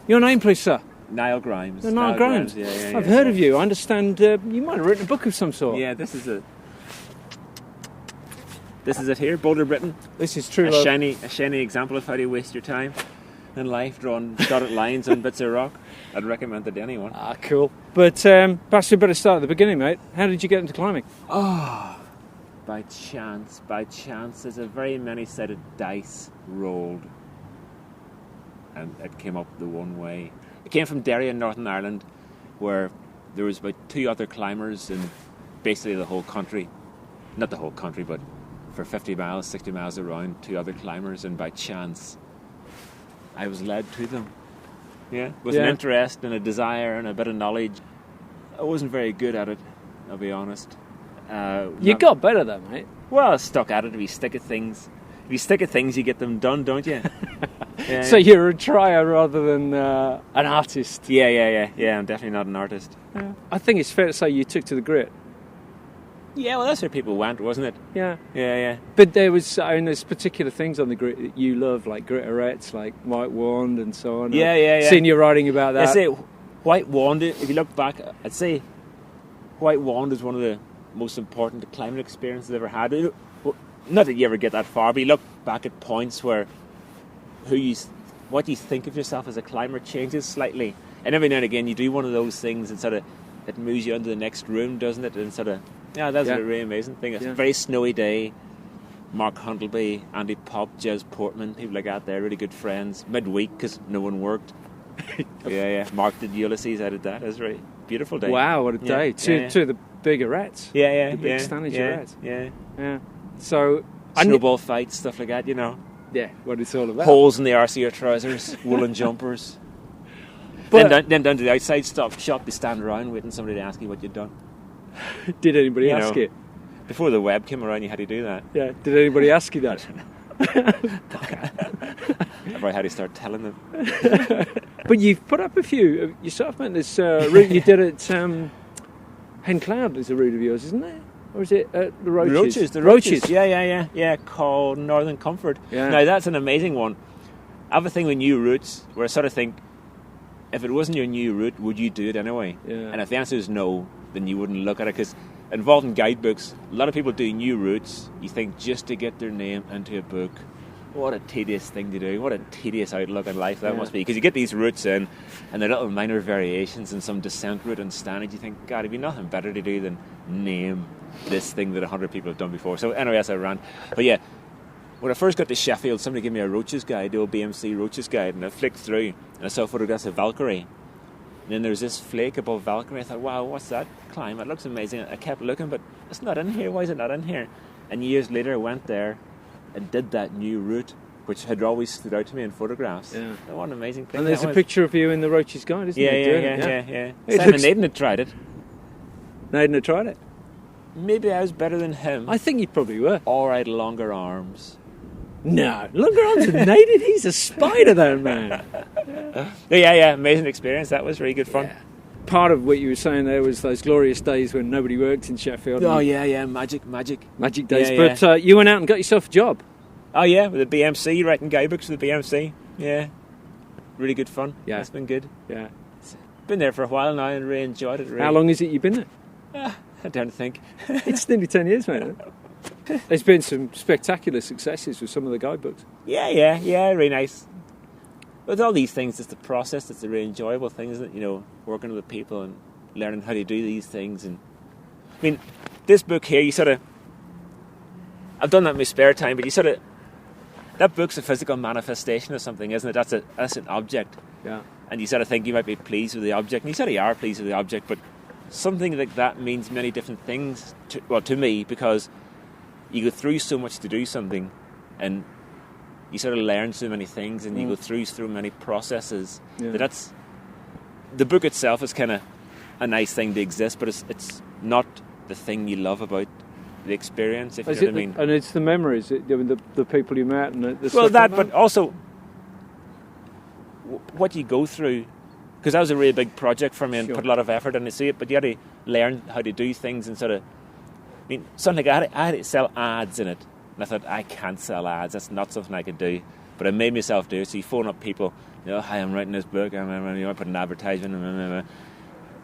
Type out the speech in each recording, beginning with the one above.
Your name, please, sir? Niall Grimes. Niall Grimes. Yeah, I've heard of you. I understand you might have written a book of some sort. Yeah, this is it here, Boulder Britain. This is true. A shiny example of how to waste your time in life, drawing dotted lines on bits of rock. I'd recommend it to anyone. Ah, cool. But perhaps we better start at the beginning, mate. How did you get into climbing? Oh, by chance. There's a very many-sided dice rolled, and it came up the one way. It came from Derry in Northern Ireland, where there was about 2 other climbers in basically the whole country. Not the whole country, but for 50 miles, 60 miles around, 2 other climbers, and by chance, I was led to them. Yeah, with an interest and a desire and a bit of knowledge. I wasn't very good at it, I'll be honest. You got better though, mate. Well, I stuck at it. If you stick at things, you get them done, don't you? Yeah. So you're a trier rather than an artist. Yeah. I'm definitely not an artist. Yeah. I think it's fair to say you took to the grit. Yeah, well, that's where people went, wasn't it? Yeah. But there's particular things on the grit that you love, like Gritterettes, like White Wand and so on. Yeah. Seen you writing about that. I'd say White Wand, if you look back, I'd say White Wand is one of the most important climbing experiences I've ever had. Not that you ever get that far, but you look back at points where what you think of yourself as a climber changes slightly. And every now and again you do one of those things and it moves you into the next room, doesn't it? And that's a really amazing thing. It's a very snowy day. Mark Huntleby, Andy Pop, Jez Portman, people like that, they're really good friends. Midweek, because no one worked. Yeah. Mark did Ulysses, I did that. It was a very beautiful day. Wow, what a day. Two of the bigger rats. Yeah. The big Stanage rats. Yeah. So, snowball fights, stuff like that, Yeah, what it's all about. Holes in the arse of your trousers, woolen jumpers. But then down to the outside shop, you stand around waiting for somebody to ask you what you'd done. Did anybody ask you? Before the web came around, you had to do that. Yeah. Did anybody ask you that? I probably had to start telling them. But you've put up a few yourself, man. This route you did at Hen Cloud is a route of yours, isn't it? Or is it the Roaches? The Roaches. Yeah, called Northern Comfort. Yeah. Now, that's an amazing one. I have a thing with new routes where I sort of think, if it wasn't your new route, would you do it anyway? Yeah. And if the answer is no, then you wouldn't look at it, because involved in guidebooks, a lot of people do new routes, you think, just to get their name into a book. What a tedious thing to do. What a tedious outlook on life that must be. Because you get these routes in, and they're little minor variations and some descent route and Stanage. You think, God, it'd be nothing better to do than name this thing that 100 people have done before. So anyway, that's a rant. But yeah, when I first got to Sheffield, somebody gave me a Roaches guide, the old BMC Roaches guide, and I flicked through, and I saw photographs of Valkyrie. And then there's this flake above Valkyrie. I thought, wow, what's that climb? It looks amazing. I kept looking, but it's not in here. Why is it not in here? And years later, I went there and did that new route, which had always stood out to me in photographs. Yeah. What an amazing thing. And there's a picture of you in the Roaches guide, isn't there? Yeah. Simon Naden had tried it. Naden had tried it? Maybe I was better than him. I think you probably were. Or I had longer arms. No, longer arms than Naden. He's a spider, that man. Yeah, amazing experience. That was really good fun. Yeah. Part of what you were saying there was those glorious days when nobody worked in Sheffield. Oh, yeah, magic. Magic days. Yeah, but you went out and got yourself a job. Oh, yeah, with the BMC, writing guidebooks with the BMC. Yeah. Really good fun. Yeah. It's been good. Yeah. Been there for a while now and really enjoyed it. Really. How long is it you've been there? I don't think. It's nearly 10 years, mate. There's been some spectacular successes with some of the guidebooks. Yeah, really nice. With all these things, it's the process that's a really enjoyable thing, isn't it? Working with people and learning how to do these things. And I mean, this book here, I've done that in my spare time, but that book's a physical manifestation of something, isn't it? That's an object. Yeah. And you sort of think you might be pleased with the object, and you sort of are pleased with the object, but something like that means many different things to me, because you go through so much to do something, and you sort of learn so many things, and you go through so many processes. Yeah. That's the book itself is kind of a nice thing to exist, but it's not the thing you love about the experience, if you know what I mean. And it's the memories, the people you met, and the well, that, but also what you go through. Because that was a really big project for me and put a lot of effort into it, but you had to learn how to do things and something like I had to sell ads in it. And I thought, I can't sell ads, that's not something I could do. But I made myself do it. So you phone up people, hi, I'm writing this book, I put an advertisement,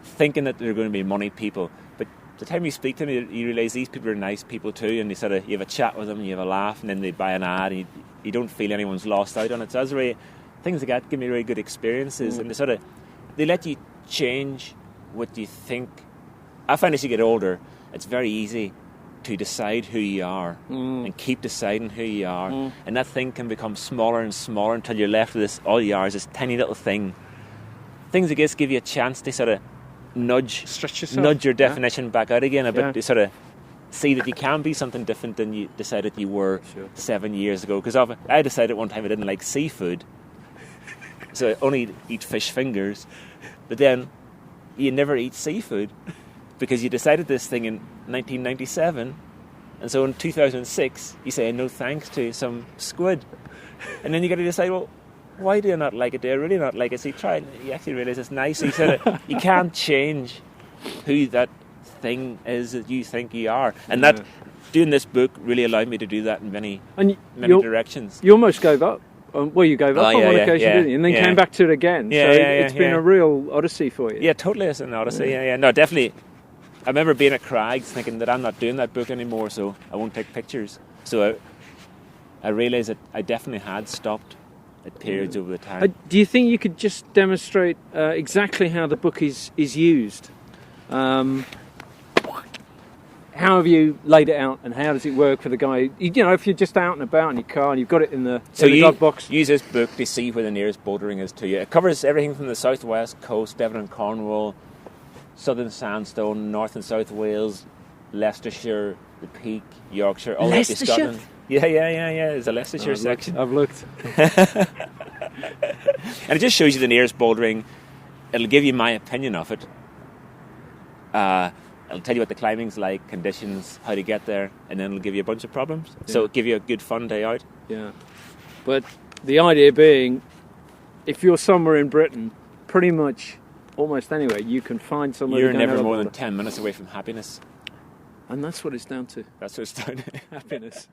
thinking that they're going to be money people. But the time you speak to them, you realise these people are nice people too, and you have a chat with them, you have a laugh, and then they buy an ad, and you don't feel anyone's lost out on it. So that's really, things like that give me really good experiences, and they let you change what you think. I find as you get older, it's very easy to decide who you are and keep deciding who you are, and that thing can become smaller and smaller until you're left with all you are is this tiny little thing. Things like this give you a chance to sort of nudge your definition back out again a bit, to sort of see that you can be something different than you decided you were 7 years ago. Because I decided one time I didn't like seafood, so I only eat fish fingers. But then you never eat seafood because you decided this thing in 1997, and so in 2006 you say no thanks to some squid, and then you got to decide, well, why do I not like it? Do I really not like it? So you try and you actually realise it's nice. So you said you can't change who that thing is that you think you are, and that doing this book really allowed me to do that in many directions. You almost gave up. You gave up on one occasion, didn't you? And then came back to it again. It's been a real odyssey for you. Yeah, totally, it's an odyssey. No, definitely. I remember being at Craig's thinking that I'm not doing that book anymore, so I won't take pictures. So I realised that I definitely had stopped at periods over the time. Do you think you could just demonstrate exactly how the book is used? How have you laid it out, and how does it work for the guy? If you're just out and about in your car and you've got it in the glove box. Use this book to see where the nearest bouldering is to you. It covers everything from the southwest coast, Devon and Cornwall, southern sandstone, north and south Wales, Leicestershire, the Peak, Yorkshire, all that to Scotland. Yeah. There's a Leicestershire section. I've looked. And it just shows you the nearest bouldering. It'll give you my opinion of it. It'll tell you what the climbing's like, conditions, how to get there, and then it'll give you a bunch of problems. Yeah. So it'll give you a good fun day out. Yeah. But the idea being, if you're somewhere in Britain, pretty much almost anywhere, you can find somewhere. You're never more than 10 minutes away from happiness. And that's what it's down to. That's what it's down to. Happiness.